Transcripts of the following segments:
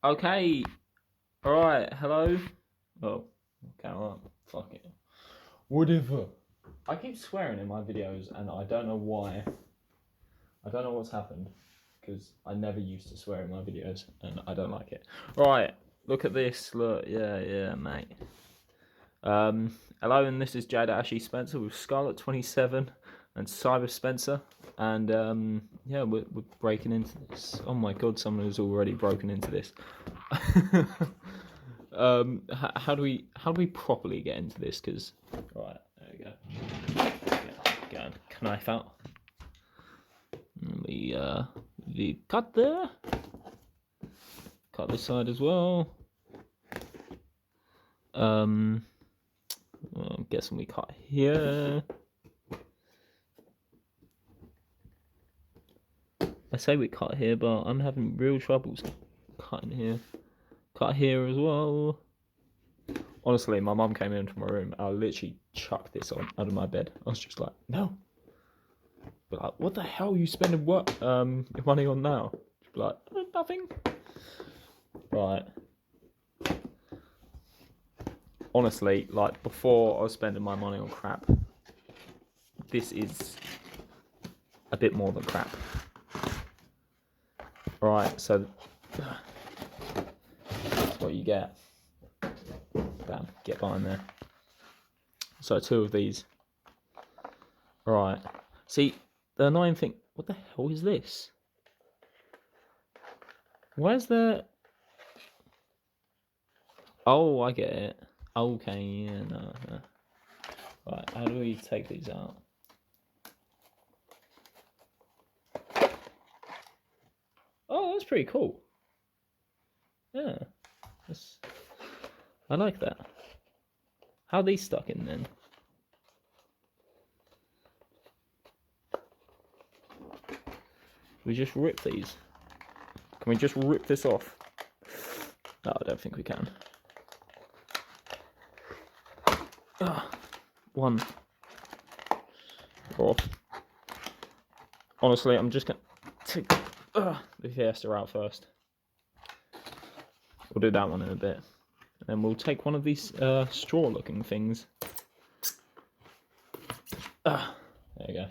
Okay, alright, hello. Oh, okay, alright, fuck it. Whatever. I keep swearing in my videos and I don't know why. I don't know what's happened. Because I never used to swear in my videos and I don't like it. Right, look at this, look, yeah, mate. Hello, and this is Jade Ashley Spencer with Scarlet27 and Cyber Spencer. And yeah, we're breaking into this. Oh my god, someone has already broken into this. How do we properly get into this? Because right, there we go. Get a knife out. We cut there. Cut this side as well. I'm guessing we cut here. I say we cut here, but I'm having real troubles cutting here. Cut here as well. Honestly, my mum came into my room. I literally chucked this on out of my bed. I was just like, no. But like, what the hell are you spending your money on now? She'd be like, nothing. Right. Honestly, like before I was spending my money on crap, this is a bit more than crap. Right, so that's what you get. Bam, get behind there. So 2 of these. Right. See, the annoying thing, what the hell is this? Where's the... Oh, I get it. Okay, yeah, no. Right, how do we take these out? Oh, that's pretty cool. Yeah, I like that. How are these stuck in then? We just rip these. Can we just rip this off? No, I don't think we can. One. Off. Honestly, I'm just gonna take the Fiesta out first. We'll do that one in a bit. And then we'll take one of these straw-looking things. There you go.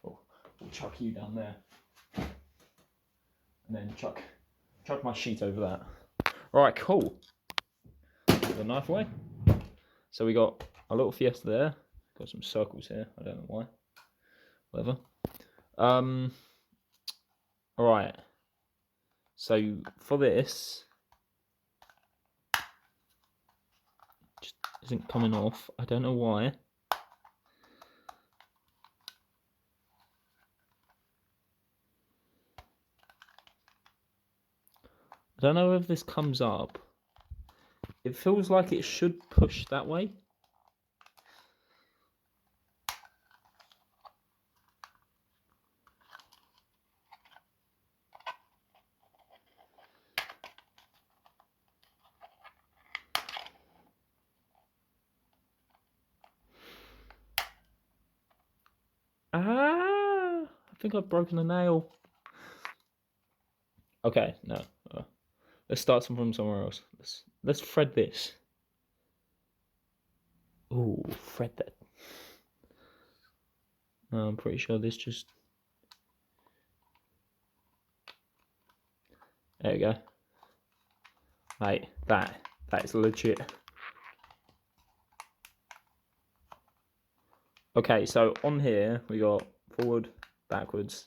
We'll chuck you down there. And then chuck my sheet over that. Alright, cool. Put the knife away. So we got a little Fiesta there. Got some circles here. I don't know why. Whatever. Alright. So for this, just isn't coming off. I don't know why. I don't know if this comes up. It feels like it should push that way. I think I've broken a nail. Okay, no. Let's start from somewhere else. Let's thread this. Ooh, thread that. I'm pretty sure this just... There you go. Mate, that is legit. Okay, so on here we got forward, backwards,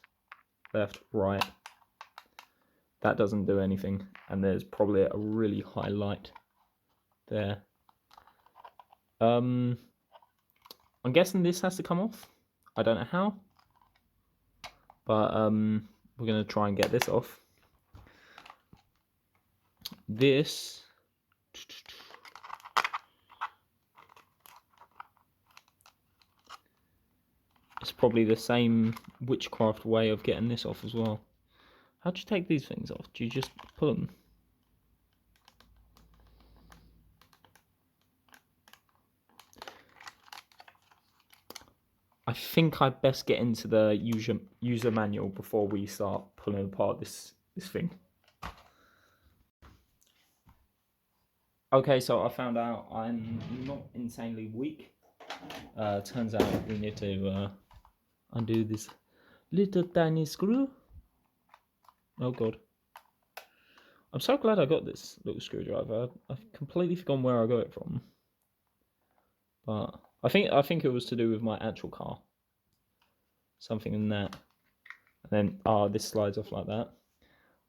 left, right. That doesn't do anything, and there's probably a really high light there. I'm guessing this has to come off. I don't know how, but we're gonna try and get this off. This is probably the same witchcraft way of getting this off as well. How do you take these things off? Do you just pull them? I think I'd best get into the user manual before we start pulling apart this thing. Okay, so I found out I'm not insanely weak. Turns out we need to undo this little tiny screw. Oh god. I'm so glad I got this little screwdriver. I've completely forgotten where I got it from. But I think it was to do with my actual car. Something in that. And then this slides off like that.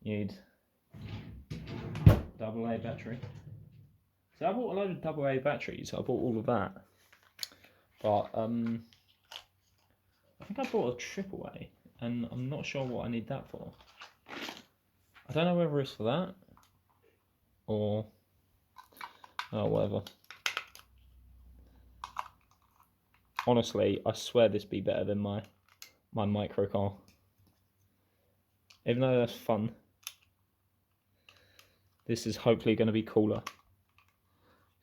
You need AA battery. So I bought a load of AA batteries. I bought all of that. But I think I bought a AAA, and I'm not sure what I need that for. I don't know whether it's for that or whatever. Honestly, I swear this be better than my micro car. Even though that's fun, this is hopefully going to be cooler.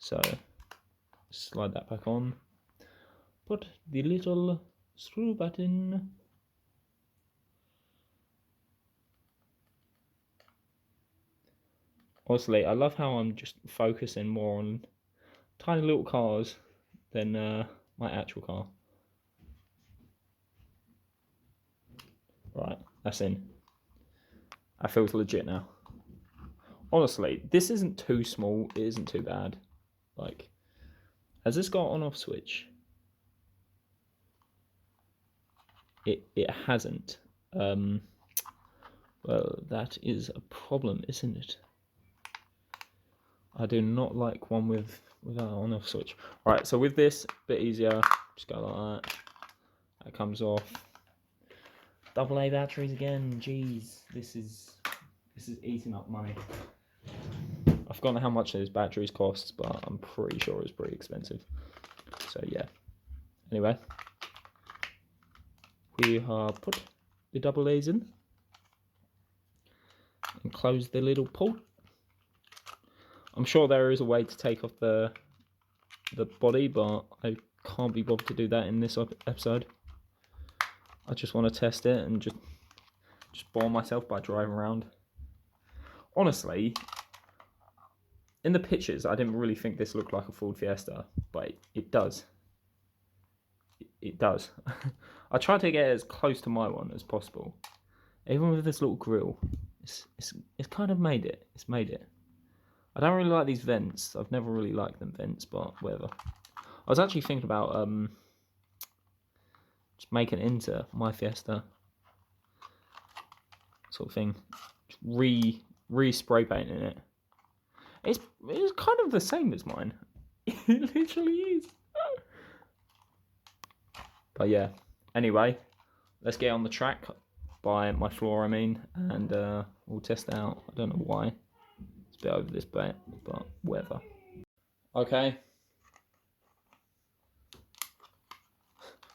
So, slide that back on. Put the little screw button. Honestly, I love how I'm just focusing more on tiny little cars than my actual car. Right, that's in. That feels legit now. Honestly, this isn't too small. It isn't too bad. Like, has this got on-off switch? It hasn't. Well, that is a problem, isn't it? I do not like one without on-off switch. Right, so with this, a bit easier. Just go like that. That comes off. AA batteries again. Jeez, this is eating up money. I've forgotten how much those batteries cost, but I'm pretty sure it's pretty expensive. So yeah. Anyway, we have put the AA's in and close the little port. I'm sure there is a way to take off the body, but I can't be bothered to do that in this episode. I just want to test it and just bore myself by driving around. Honestly, in the pictures, I didn't really think this looked like a Ford Fiesta, but it does. It does. I tried to get as close to my one as possible. Even with this little grille, it's kind of made it. It's made it. I don't really like these vents. I've never really liked them vents, but whatever. I was actually thinking about just making it into my Fiesta sort of thing. Just re-spray painting it. It's kind of the same as mine. It literally is. But yeah. Anyway, let's get on the track by my floor, I mean, and we'll test it out. I don't know why. It's a bit over this bit, but whatever. Okay.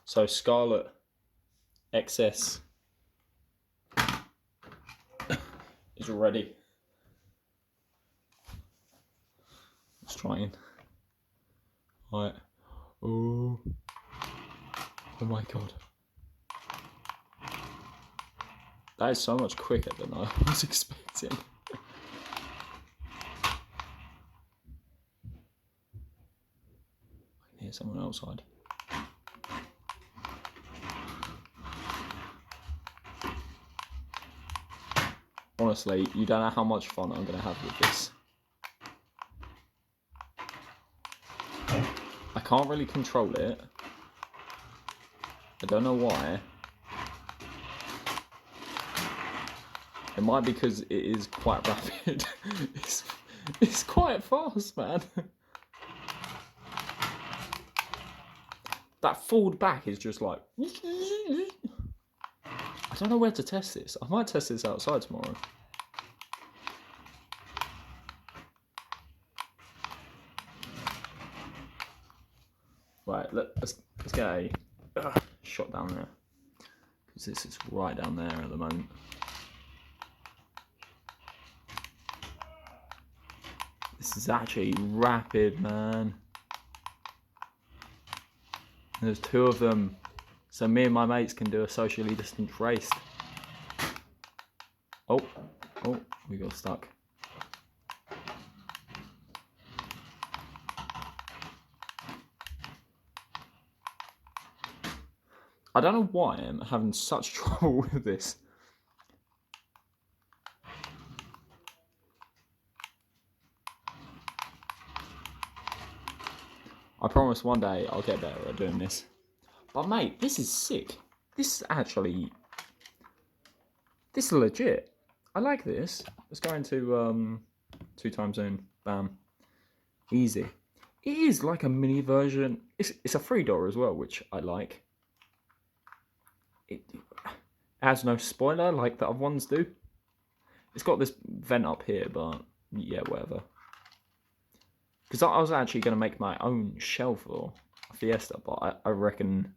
So Scarlet XS is ready. Let's try in. Right. Oh my god. That is so much quicker than I was expecting. I can hear someone outside. Honestly, you don't know how much fun I'm going to have with this. I can't really control it. I don't know why. It might be because it is quite rapid. It's quite fast, man. That forward back is just like... I don't know where to test this. I might test this outside tomorrow. Right, let's get a shot down there. Because this is right down there at the moment. This is actually rapid, man. There's two of them. So me and my mates can do a socially distanced race. Oh, we got stuck. I don't know why I'm having such trouble with this. I promise one day I'll get better at doing this. But mate, this is sick. This is legit. I like this. Let's go into 2 time zone. Bam. Easy. It is like a mini version. It's a $3 as well, which I like. It has no spoiler like the other ones do. It's got this vent up here, but yeah, whatever. Because I was actually going to make my own shell for Fiesta, but I reckon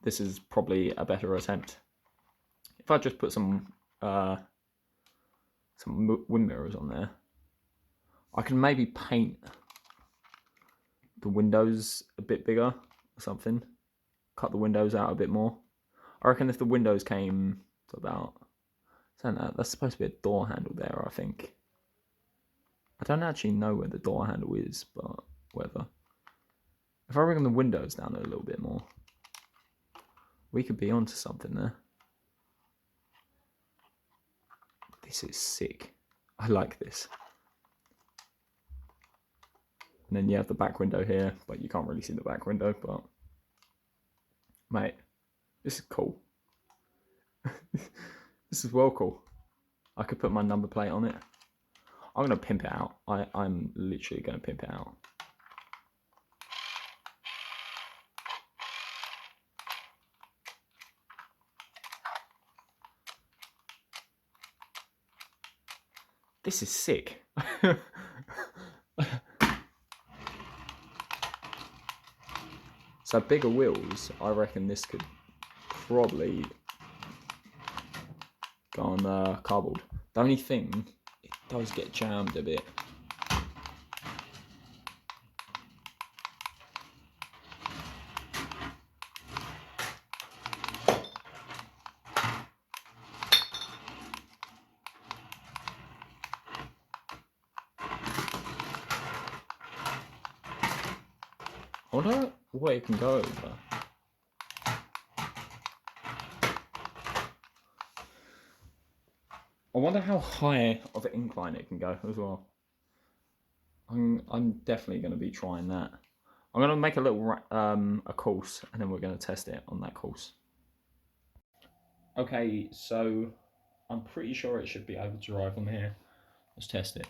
this is probably a better attempt. If I just put some wind mirrors on there, I can maybe paint the windows a bit bigger or something. Cut the windows out a bit more. I reckon if the windows came to about... That's supposed to be a door handle there, I think. I don't actually know where the door handle is, but whatever. If I bring the windows down a little bit more, we could be onto something there. This is sick. I like this. And then you have the back window here, but you can't really see the back window, but... Mate, this is cool. This is well cool. I could put my number plate on it. I'm going to pimp it out. I'm literally going to pimp it out. This is sick. So bigger wheels, I reckon this could probably go on cardboard. The only thing, it does get jammed a bit. I wonder what it can go over. I wonder how high of an incline it can go as well. I'm definitely going to be trying that. I'm going to make a little a course, and then we're going to test it on that course. Okay, so I'm pretty sure it should be able to drive on here. Let's test it.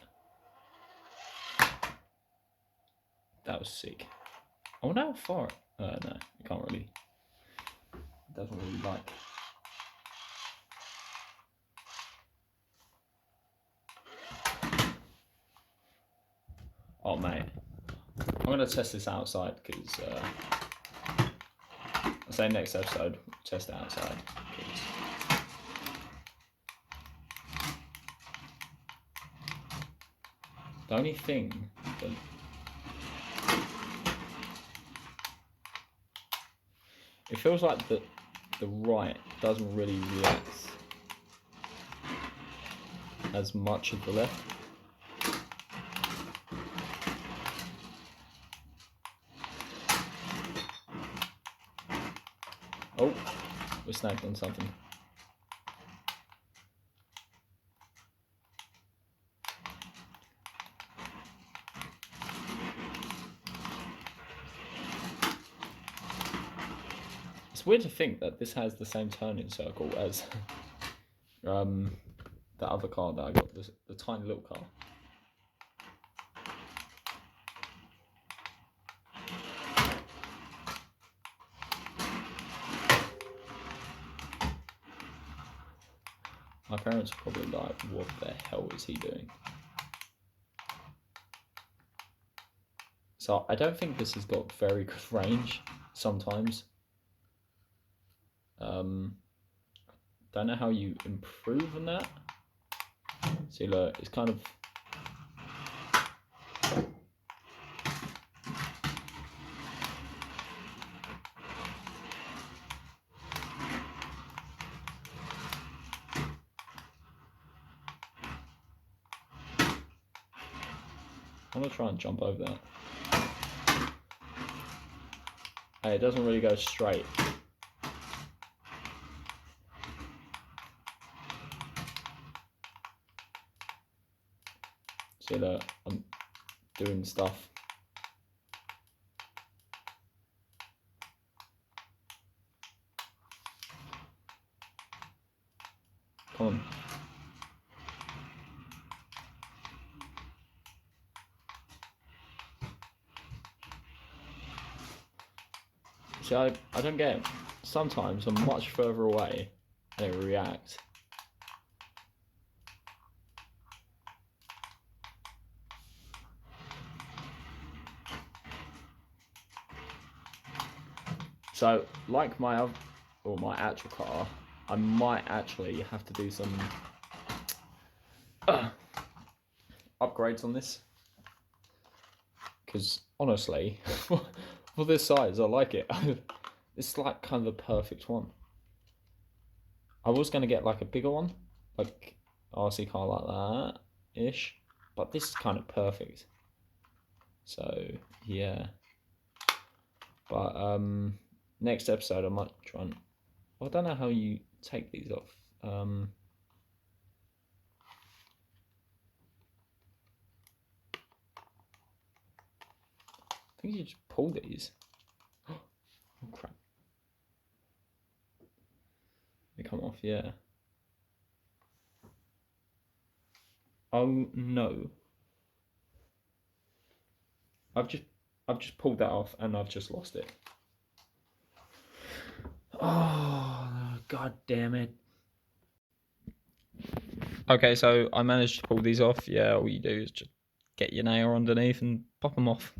That was sick. I wonder how far. No, you can't really. It doesn't really like. Oh mate, I'm gonna test this outside because I say next episode test it outside. The only thing that it feels like the right doesn't really react as much as the left. Oh, we're snagged on something. It's weird to think that this has the same turning circle as the other car that I got, the tiny little car. My parents are probably like, what the hell is he doing? So I don't think this has got very good range sometimes. Don't know how you improve on that. See, look, it's kind of... I'm gonna try and jump over that. Hey, it doesn't really go straight. See that I'm doing stuff. Come on. See, I don't get it. Sometimes I'm much further away and it reacts. So, like my actual car, I might actually have to do some upgrades on this. Because honestly, for this size, I like it. It's like kind of the perfect one. I was going to get like a bigger one, like RC car like that ish, but this is kind of perfect. So yeah. But next episode I might try and, I don't know how you take these off. I think you just pull these. Oh crap. They come off, yeah. Oh no. I've just pulled that off and I've just lost it. Oh, god damn it. Okay, so I managed to pull these off. Yeah, all you do is just get your nail underneath and pop them off.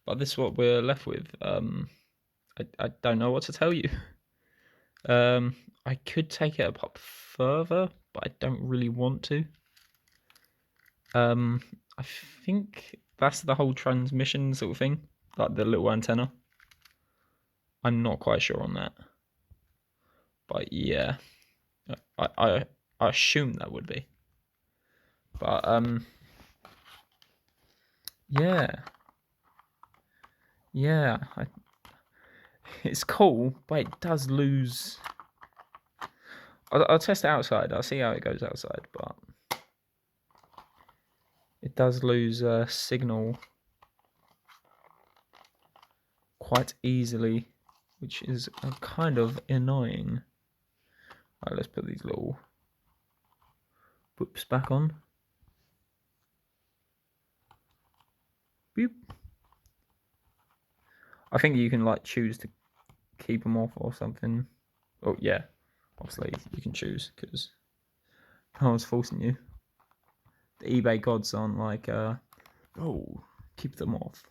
But this is what we're left with. I don't know what to tell you. I could take it a pop further, but I don't really want to. I think that's the whole transmission sort of thing, like the little antenna. I'm not quite sure on that, but yeah, I assume that would be. But yeah, it's cool, but it does lose. I'll test it outside. I'll see how it goes outside, but it does lose signal quite easily, which is kind of annoying. Alright, let's put these little whoops back on. Boop. I think you can like choose to keep them off or something. Oh yeah, obviously you can choose because no one's forcing you. The eBay gods aren't like, oh, keep them off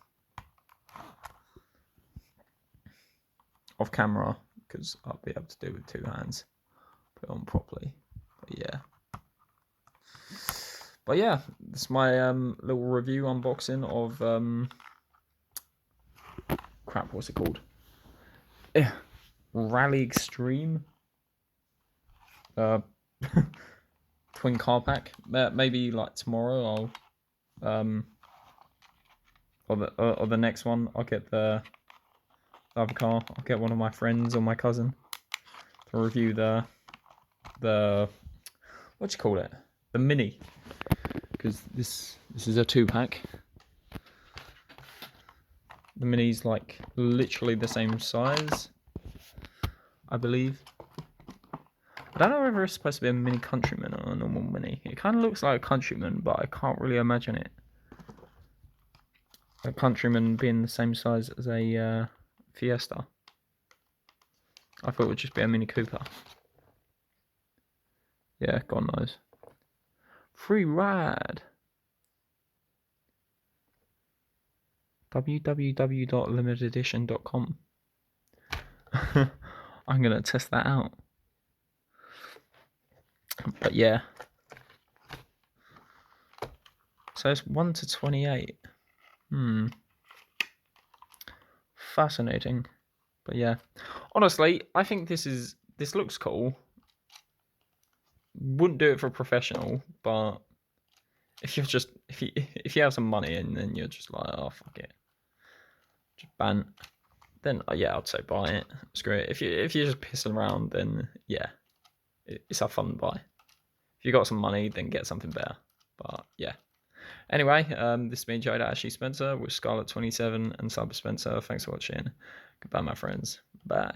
camera, because I'll be able to do it with 2 hands, put it on properly. But yeah, this is my little review unboxing of crap, what's it called? Yeah, Rally Extreme twin car pack. Maybe like tomorrow I'll or the next one I'll get the other car. I'll get one of my friends or my cousin to review the what do you call it? The Mini, because this is a 2-pack. The Mini's like literally the same size, I believe. I don't know whether it's supposed to be a Mini Countryman or a normal Mini. It kind of looks like a Countryman, but I can't really imagine it. A Countryman being the same size as a Fiesta. I thought it would just be a Mini Cooper. Yeah, God knows. Free ride. www.limitededition.com. I'm gonna test that out. But yeah. So it's 1 to 28. Fascinating. But yeah. Honestly, I think this looks cool. Wouldn't do it for a professional, but if you have some money and then you're just like, oh fuck it, just ban, then yeah, I'd say buy it. Screw it. If you're just pissing around, then yeah, it's a fun buy. If you got some money, then get something better. But yeah. Anyway, this has been Jada Ashley Spencer with Scarlet27 and Cyber Spencer. Thanks for watching. Goodbye, my friends. Bye.